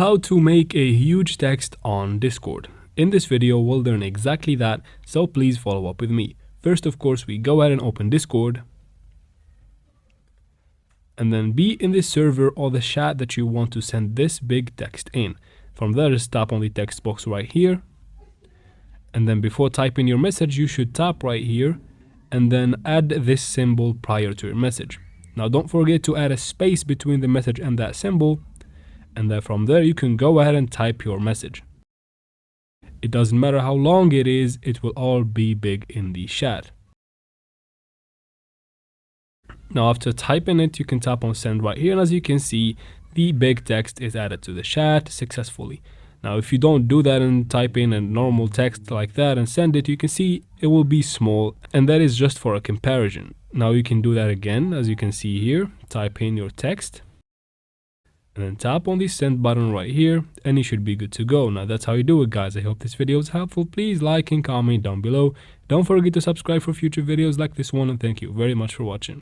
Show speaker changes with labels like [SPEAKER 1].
[SPEAKER 1] how to make a huge text on Discord. In this video, we'll learn exactly that, so please follow up with me. First, of course, we go ahead and open Discord. And then be in the server or the chat that you want to send this big text in. From there, just tap on the text box right here. And then before typing your message, you should tap right here and then add this symbol prior to your message. Now, don't forget to add a space between the message and that symbol. And then from there, you can go ahead and type your message. It doesn't matter how long it is, it will all be big in the chat. Now, after typing it, you can tap on send right here. And as you can see, the big text is added to the chat successfully. Now, if you don't do that and type in a normal text like that and send it, you can see it will be small, and that is just for a comparison. Now, you can do that again, as you can see here. Type in your text and then tap on the send button right here, and you should be good to go. Now, that's how you do it, guys. I hope this video was helpful. Please like and comment down below. Don't forget to subscribe for future videos like this one, and thank you very much for watching.